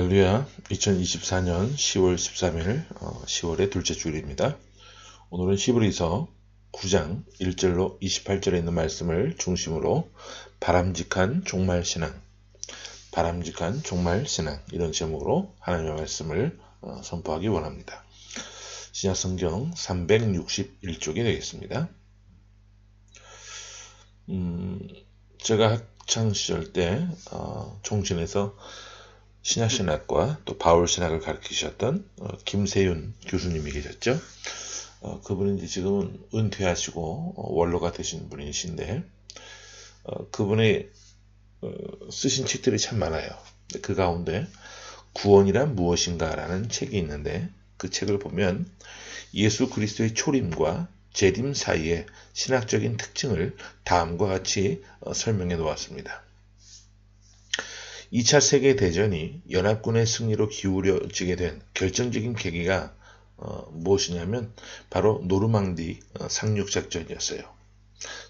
할렐루야. 2024년 10월 13일 10월의 둘째 주일입니다. 오늘은 히브리서 9장 1절로 28절에 있는 말씀을 중심으로 바람직한 종말신앙 이런 제목으로 하나님의 말씀을 선포하기 원합니다. 신약성경 361쪽이 되겠습니다. 제가 학창시절 때 총신에서 신약신학과 또 바울신학을 가르치셨던 김세윤 교수님이 계셨죠. 그분은 이제 지금은 은퇴하시고 원로가 되신 분이신데 그분의 쓰신 책들이 참 많아요. 그 가운데 구원이란 무엇인가 라는 책이 있는데 그 책을 보면 예수 그리스도의 초림과 재림 사이의 신학적인 특징을 다음과 같이 설명해 놓았습니다. 2차 세계대전이 연합군의 승리로 기울어지게 된 결정적인 계기가 무엇이냐면 바로 노르망디 상륙작전이었어요.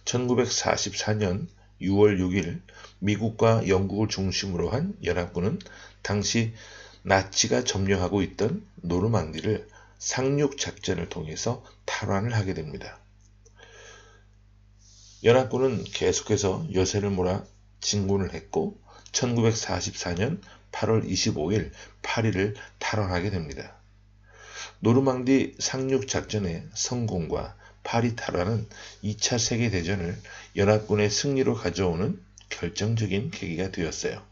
1944년 6월 6일 미국과 영국을 중심으로 한 연합군은 당시 나치가 점령하고 있던 노르망디를 상륙작전을 통해서 탈환을 하게 됩니다. 연합군은 계속해서 여세를 몰아 진군을 했고 1944년 8월 25일 파리를 탈환하게 됩니다. 노르망디 상륙작전의 성공과 파리 탈환은 2차 세계대전을 연합군의 승리로 가져오는 결정적인 계기가 되었어요.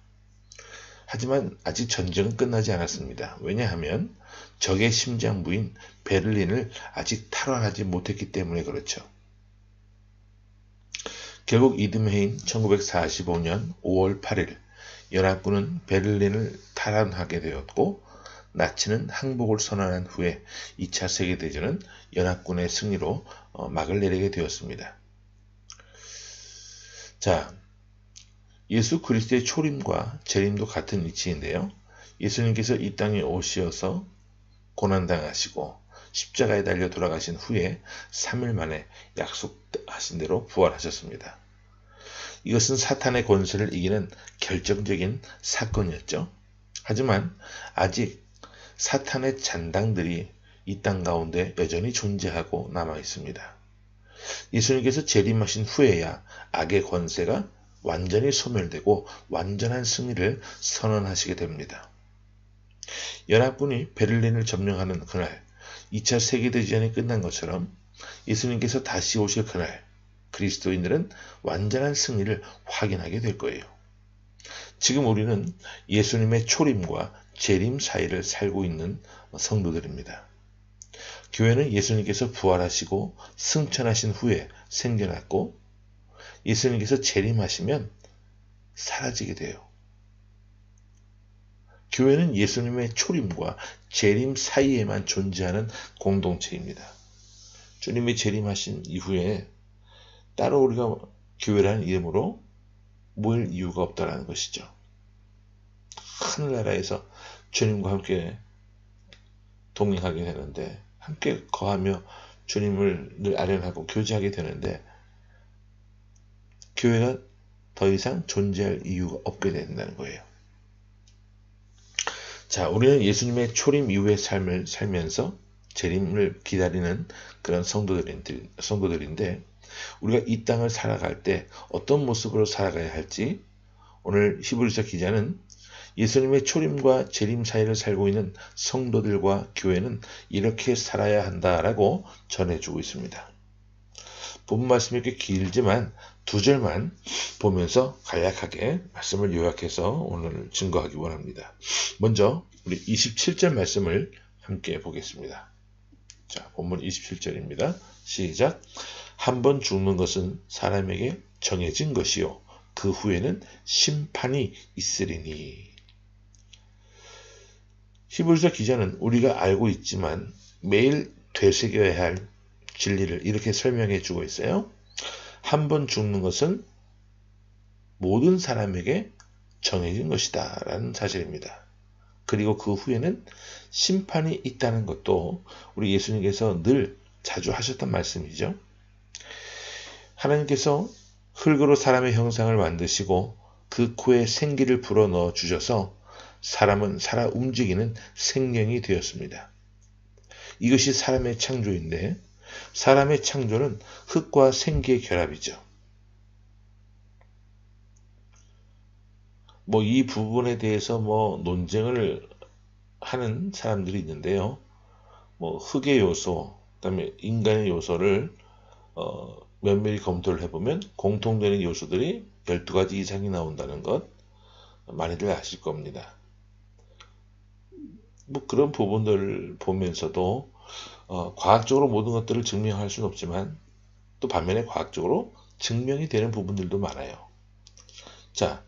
하지만 아직 전쟁은 끝나지 않았습니다. 왜냐하면 적의 심장부인 베를린을 아직 탈환하지 못했기 때문에 그렇죠. 결국 이듬해인 1945년 5월 8일 연합군은 베를린을 탈환하게 되었고 나치는 항복을 선언한 후에 2차 세계대전은 연합군의 승리로 막을 내리게 되었습니다. 자, 예수 그리스도의 초림과 재림도 같은 이치인데요. 예수님께서 이 땅에 오셔서 고난당하시고 십자가에 달려 돌아가신 후에 3일 만에 약속하신 대로 부활하셨습니다. 이것은 사탄의 권세를 이기는 결정적인 사건이었죠. 하지만 아직 사탄의 잔당들이 이 땅 가운데 여전히 존재하고 남아 있습니다. 예수님께서 재림하신 후에야 악의 권세가 완전히 소멸되고 완전한 승리를 선언하시게 됩니다. 연합군이 베를린을 점령하는 그날 2차 세계대전이 끝난 것처럼 예수님께서 다시 오실 그날 그리스도인들은 완전한 승리를 확인하게 될 거예요. 지금 우리는 예수님의 초림과 재림 사이를 살고 있는 성도들입니다. 교회는 예수님께서 부활하시고 승천하신 후에 생겨났고 예수님께서 재림하시면 사라지게 돼요. 교회는 예수님의 초림과 재림 사이에만 존재하는 공동체입니다. 주님이 재림하신 이후에 따로 우리가 교회라는 이름으로 모일 이유가 없다는 것이죠. 하늘나라에서 주님과 함께 동행하게 되는데 함께 거하며 주님을 늘 아련하고 교제하게 되는데 교회가 더 이상 존재할 이유가 없게 된다는 거예요. 자, 우리는 예수님의 초림 이후의 삶을 살면서 재림을 기다리는 그런 성도들인데 우리가 이 땅을 살아갈 때 어떤 모습으로 살아가야 할지 오늘 히브리서 기자는 예수님의 초림과 재림 사이를 살고 있는 성도들과 교회는 이렇게 살아야 한다라고 전해주고 있습니다. 본문 말씀이 꽤 길지만 두 절만 보면서 간략하게 말씀을 요약해서 오늘 증거하기 원합니다. 먼저 우리 27절 말씀을 함께 보겠습니다. 자, 본문 27절입니다. 시작. 한 번 죽는 것은 사람에게 정해진 것이요 그 후에는 심판이 있으리니. 히브리서 기자는 우리가 알고 있지만 매일 되새겨야 할 진리를 이렇게 설명해 주고 있어요. 한 번 죽는 것은 모든 사람에게 정해진 것이다 라는 사실입니다. 그리고 그 후에는 심판이 있다는 것도 우리 예수님께서 늘 자주 하셨던 말씀이죠. 하나님께서 흙으로 사람의 형상을 만드시고 그 코에 생기를 불어넣어 주셔서 사람은 살아 움직이는 생명이 되었습니다. 이것이 사람의 창조인데 사람의 창조는 흙과 생기의 결합이죠. 이 부분에 대해서 논쟁을 하는 사람들이 있는데요. 흙의 요소, 그다음에 인간의 요소를 면밀히 검토를 해보면 공통되는 요소들이 12가지 이상이 나온다는 것 많이들 아실 겁니다. 그런 부분들을 보면서도 과학적으로 모든 것들을 증명할 수는 없지만 또 반면에 과학적으로 증명이 되는 부분들도 많아요. 자,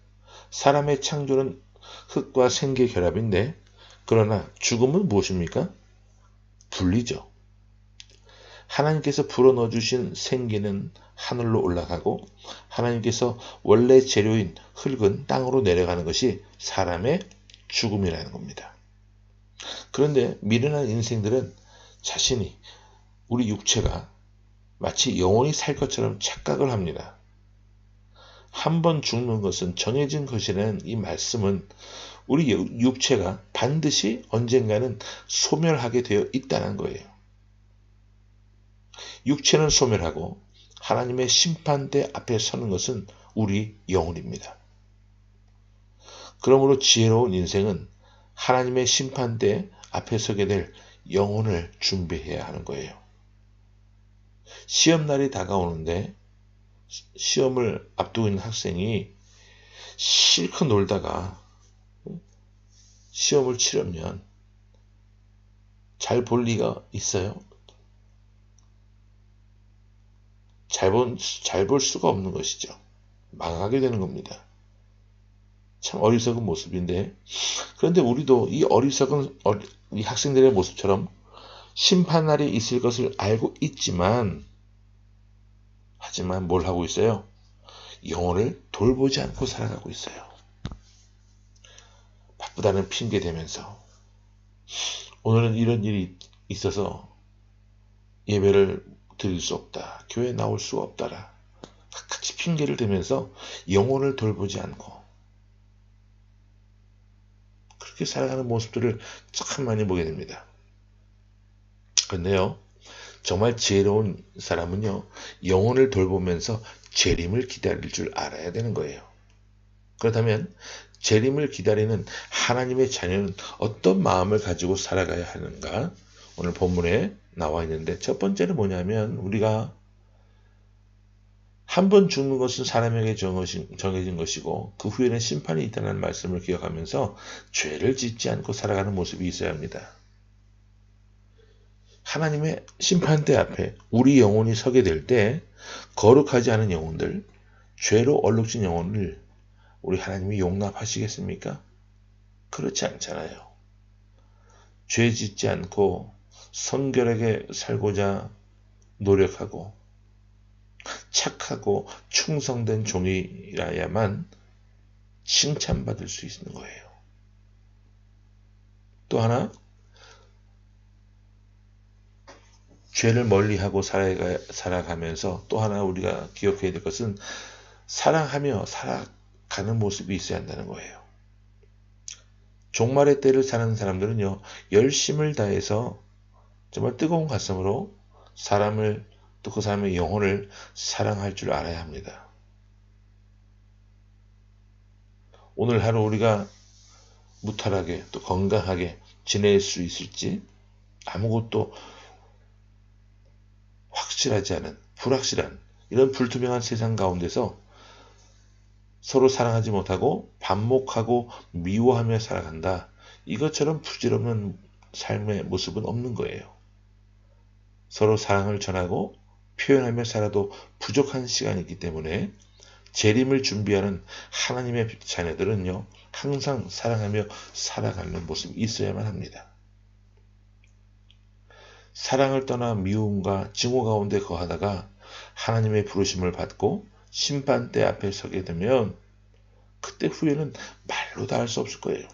사람의 창조는 흙과 생기의 결합인데 그러나 죽음은 무엇입니까? 분리죠. 하나님께서 불어넣어주신 생기는 하늘로 올라가고 하나님께서 원래 재료인 흙은 땅으로 내려가는 것이 사람의 죽음이라는 겁니다. 그런데 미련한 인생들은 자신이 우리 육체가 마치 영원히 살 것처럼 착각을 합니다. 한 번 죽는 것은 정해진 것이라는 이 말씀은 우리 육체가 반드시 언젠가는 소멸하게 되어 있다는 거예요. 육체는 소멸하고 하나님의 심판대 앞에 서는 것은 우리 영혼입니다. 그러므로 지혜로운 인생은 하나님의 심판대 앞에 서게 될 영혼을 준비해야 하는 거예요. 시험날이 다가오는데 시험을 앞두고 있는 학생이 실컷 놀다가 시험을 치르면 잘 볼 리가 있어요? 잘 볼 수가 없는 것이죠. 망하게 되는 겁니다. 참 어리석은 모습인데 그런데 우리도 이 어리석은 이 학생들의 모습처럼 심판날이 있을 것을 알고 있지만 하지만 뭘 하고 있어요? 영혼을 돌보지 않고 살아가고 있어요. 바쁘다는 핑계 대면서 오늘은 이런 일이 있어서 예배를 드릴 수 없다. 교회에 나올 수가 없다라. 같이 핑계를 대면서 영혼을 돌보지 않고 그렇게 살아가는 모습들을 참 많이 보게 됩니다. 그런데요. 정말 지혜로운 사람은요. 영혼을 돌보면서 재림을 기다릴 줄 알아야 되는 거예요. 그렇다면 재림을 기다리는 하나님의 자녀는 어떤 마음을 가지고 살아가야 하는가? 오늘 본문에 나와 있는데 첫 번째는 뭐냐면 우리가 한 번 죽는 것은 사람에게 정해진 것이고 그 후에는 심판이 있다는 말씀을 기억하면서 죄를 짓지 않고 살아가는 모습이 있어야 합니다. 하나님의 심판대 앞에 우리 영혼이 서게 될 때 거룩하지 않은 영혼들, 죄로 얼룩진 영혼을 우리 하나님이 용납하시겠습니까? 그렇지 않잖아요. 죄 짓지 않고 성결하게 살고자 노력하고 착하고 충성된 종이라야만 칭찬받을 수 있는 거예요. 또 하나, 죄를 멀리하고 살아가면서 또 하나 우리가 기억해야 될 것은 사랑하며 살아가는 모습이 있어야 한다는 거예요. 종말의 때를 사는 사람들은요, 열심을 다해서 정말 뜨거운 가슴으로 사람을 또 그 사람의 영혼을 사랑할 줄 알아야 합니다. 오늘 하루 우리가 무탈하게 또 건강하게 지낼 수 있을지 아무것도 확실하지 않은 불확실한 이런 불투명한 세상 가운데서 서로 사랑하지 못하고 반목하고 미워하며 살아간다. 이것처럼 부질없는 삶의 모습은 없는 거예요. 서로 사랑을 전하고 표현하며 살아도 부족한 시간이 있기 때문에 재림을 준비하는 하나님의 자녀들은요. 항상 사랑하며 살아가는 모습이 있어야만 합니다. 사랑을 떠나 미움과 증오 가운데 거하다가 하나님의 부르심을 받고 심판대 앞에 서게 되면 그때 후회는 말로 다 할 수 없을 거예요.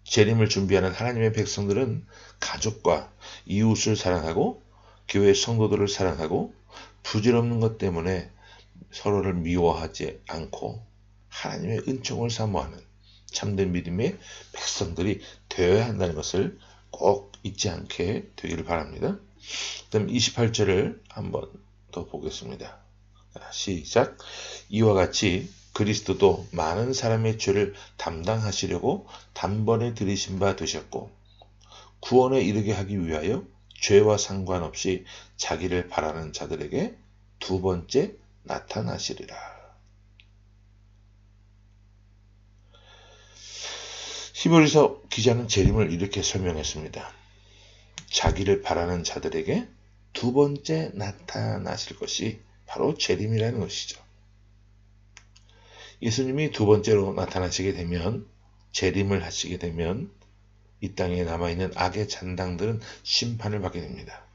재림을 준비하는 하나님의 백성들은 가족과 이웃을 사랑하고 교회 성도들을 사랑하고 부질없는 것 때문에 서로를 미워하지 않고 하나님의 은총을 사모하는 참된 믿음의 백성들이 되어야 한다는 것을 꼭 잊지 않게 되기를 바랍니다. 그다음 28절을 한번 더 보겠습니다. 시작. 이와 같이 그리스도도 많은 사람의 죄를 담당하시려고 단번에 들이신 바 되셨고 구원에 이르게 하기 위하여 죄와 상관없이 자기를 바라는 자들에게 두 번째 나타나시리라. 히브리서 기자는 재림을 이렇게 설명했습니다. 자기를 바라는 자들에게 두 번째 나타나실 것이 바로 재림이라는 것이죠. 예수님이 두 번째로 나타나시게 되면, 재림을 하시게 되면 이 땅에 남아있는 악의 잔당들은 심판을 받게 됩니다.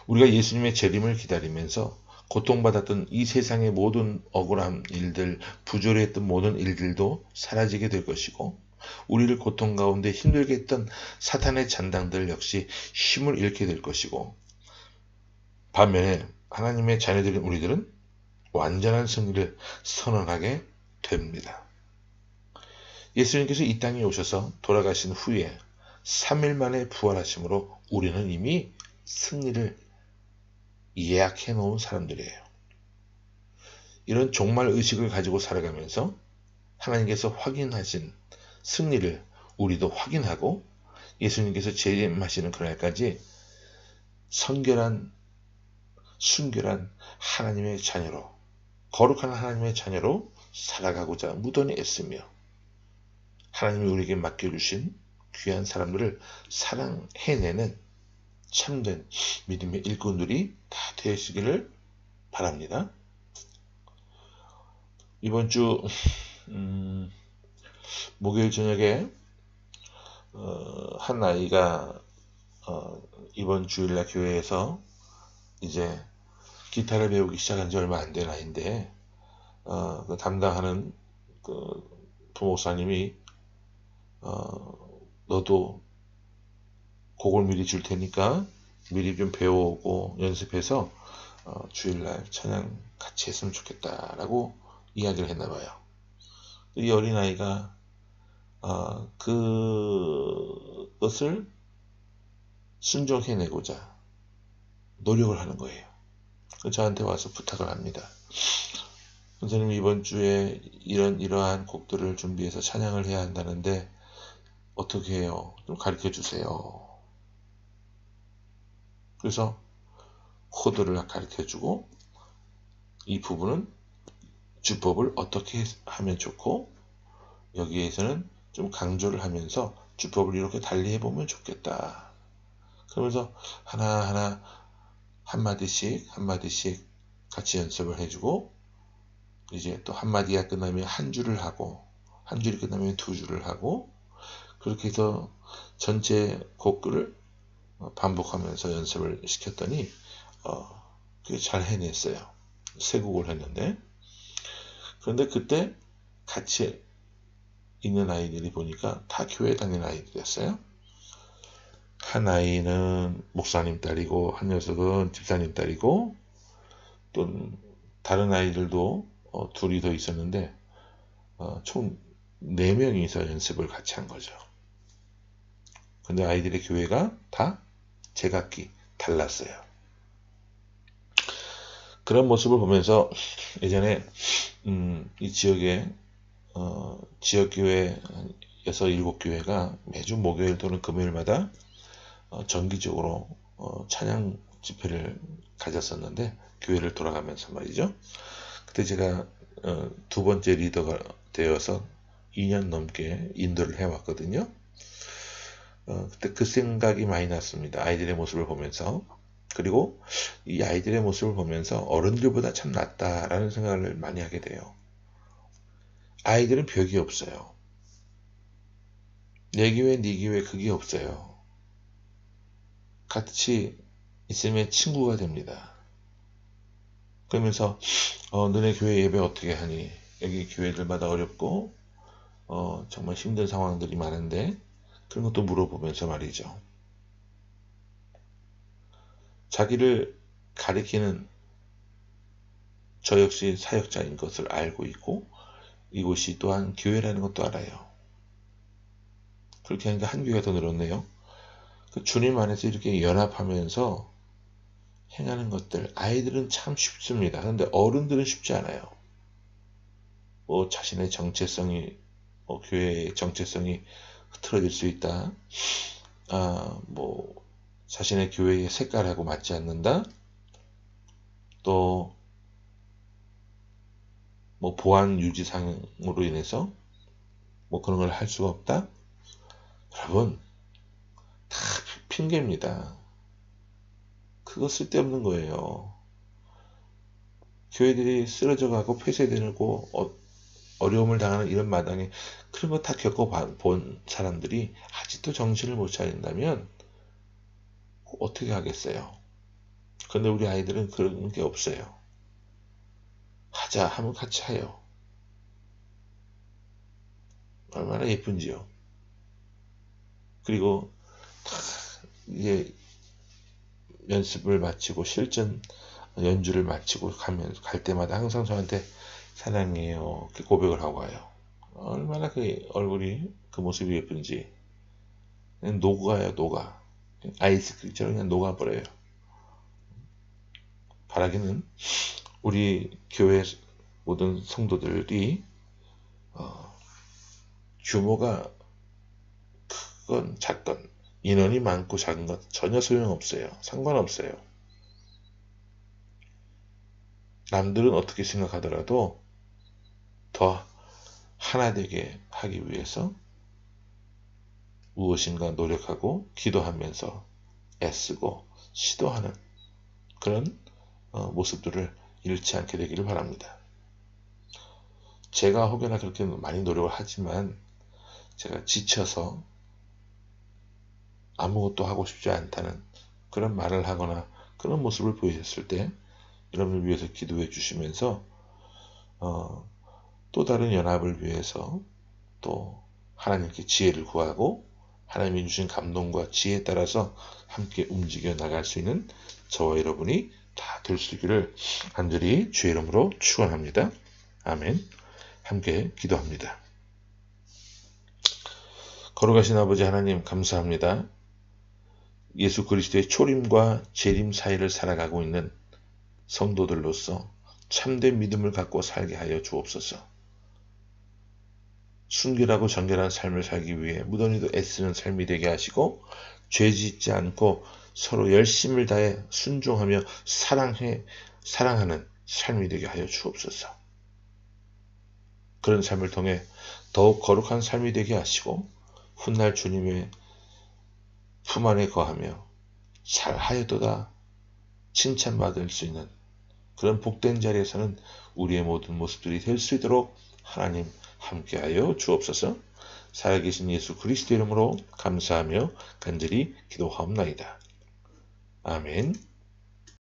우리가 예수님의 재림을 기다리면서 고통받았던 이 세상의 모든 억울한 일들, 부조리했던 모든 일들도 사라지게 될 것이고, 우리를 고통 가운데 힘들게 했던 사탄의 잔당들 역시 힘을 잃게 될 것이고, 반면에 하나님의 자녀들인 우리들은 완전한 승리를 선언하게 됩니다. 예수님께서 이 땅에 오셔서 돌아가신 후에 3일 만에 부활하심으로 우리는 이미 승리를 예약해 놓은 사람들이에요. 이런 종말 의식을 가지고 살아가면서 하나님께서 확인하신 승리를 우리도 확인하고 예수님께서 재림하시는 그날까지 순결한 하나님의 자녀로, 거룩한 하나님의 자녀로 살아가고자 무던히 애쓰며 하나님이 우리에게 맡겨주신 귀한 사람들을 사랑해내는 참된 믿음의 일꾼들이 다 되시기를 바랍니다. 이번 주 목요일 저녁에 한 아이가 이번 주일날 교회에서 이제 기타를 배우기 시작한 지 얼마 안 된 아이인데 그 담당하는 그 부목사님이 너도 곡을 미리 줄 테니까 미리 좀 배워오고 연습해서 주일날 찬양 같이 했으면 좋겠다라고 이야기를 했나봐요. 이 어린아이가 그것을 순종해내고자 노력을 하는 거예요. 저한테 와서 부탁을 합니다. 선생님, 이번 주에 이러한 곡들을 준비해서 찬양을 해야 한다는데 어떻게 해요? 좀 가르쳐 주세요. 그래서 코드를 가르쳐 주고 이 부분은 주법을 어떻게 하면 좋고 여기에서는 좀 강조를 하면서 주법을 이렇게 달리 해보면 좋겠다. 그러면서 하나하나 한마디씩 같이 연습을 해주고 이제 또 한마디가 끝나면 한 줄을 하고 한 줄이 끝나면 두 줄을 하고 그렇게 해서 전체 곡들을 반복하면서 연습을 시켰더니 그게 잘 해냈어요. 세 곡을 했는데 그런데 그때 같이 있는 아이들이 보니까 다 교회 다니는 아이들이었어요. 한 아이는 목사님 딸이고 한 녀석은 집사님 딸이고 또 다른 아이들도 둘이 더 있었는데 총 4명이서 연습을 같이 한 거죠. 근데 아이들의 교회가 다 제각기 달랐어요. 그런 모습을 보면서 예전에 이 지역에 지역교회 6, 7교회가 매주 목요일 또는 금요일마다 정기적으로 찬양 집회를 가졌었는데 교회를 돌아가면서 말이죠. 그때 제가 두 번째 리더가 되어서 2년 넘게 인도를 해왔거든요. 그때 그 생각이 많이 났습니다. 아이들의 모습을 보면서. 그리고 이 아이들의 모습을 보면서 어른들보다 참 낫다라는 생각을 많이 하게 돼요. 아이들은 벽이 없어요. 내 교회, 네 교회 그게 없어요. 같이 있으면 친구가 됩니다. 그러면서 너네 교회 예배 어떻게 하니? 여기 교회들마다 어렵고 정말 힘든 상황들이 많은데 그런 것도 물어보면서 말이죠. 자기를 가리키는 저 역시 사역자인 것을 알고 있고 이곳이 또한 교회라는 것도 알아요. 그렇게 하니까 한 교회가 더 늘었네요. 그 주님 안에서 이렇게 연합하면서 행하는 것들, 아이들은 참 쉽습니다. 그런데 어른들은 쉽지 않아요. 뭐 자신의 정체성이, 교회의 정체성이 흐트러질 수 있다. 뭐 자신의 교회의 색깔하고 맞지 않는다. 또 뭐 보안 유지상으로 인해서 뭐 그런 걸 할 수가 없다. 여러분, 다 핑계입니다. 그거 쓸데없는 거예요. 교회들이 쓰러져가고 폐쇄되고 어려움을 당하는 이런 마당에 그런 거 다 겪어본 사람들이 아직도 정신을 못 차린다면 어떻게 하겠어요? 근데 우리 아이들은 그런 게 없어요. 하자 하면 같이 해요. 얼마나 예쁜지요. 그리고 이제 연습을 마치고 실전 연주를 마치고 갈 때마다 항상 저한테 사랑해요 이렇게 고백을 하고 와요. 얼마나 그 얼굴이 그 모습이 예쁜지. 그냥 녹아요. 녹아. 아이스크림처럼 그냥 녹아버려요. 바라기는 우리 교회 모든 성도들이 규모가 크건 작건 인원이 많고 작은 것 전혀 소용없어요. 상관없어요. 남들은 어떻게 생각하더라도 더 하나 되게 하기 위해서 무엇인가 노력하고 기도하면서 애쓰고 시도하는 그런 모습들을 잃지 않게 되기를 바랍니다. 제가 혹여나 그렇게 많이 노력을 하지만 제가 지쳐서 아무것도 하고 싶지 않다는 그런 말을 하거나 그런 모습을 보였을 때 여러분을 위해서 기도해 주시면서 또 다른 연합을 위해서 또 하나님께 지혜를 구하고 하나님이 주신 감동과 지혜에 따라서 함께 움직여 나갈 수 있는 저와 여러분이 다 될 수 있기를 간절히 주의 이름으로 축원합니다. 아멘. 함께 기도합니다. 거룩하신 아버지 하나님 감사합니다. 예수 그리스도의 초림과 재림 사이를 살아가고 있는 성도들로서 참된 믿음을 갖고 살게 하여 주옵소서. 순결하고 정결한 삶을 살기 위해 무던히도 애쓰는 삶이 되게 하시고 죄 짓지 않고 서로 열심을 다해 순종하며 사랑하는 삶이 되게 하여 주옵소서. 그런 삶을 통해 더욱 거룩한 삶이 되게 하시고 훗날 주님의 품 안에 거하며 잘하였도다 칭찬받을 수 있는 그런 복된 자리에서는 우리의 모든 모습들이 될 수 있도록 하나님 함께하여 주옵소서. 살아계신 예수 그리스도 이름으로 감사하며 간절히 기도하옵나이다. 아멘.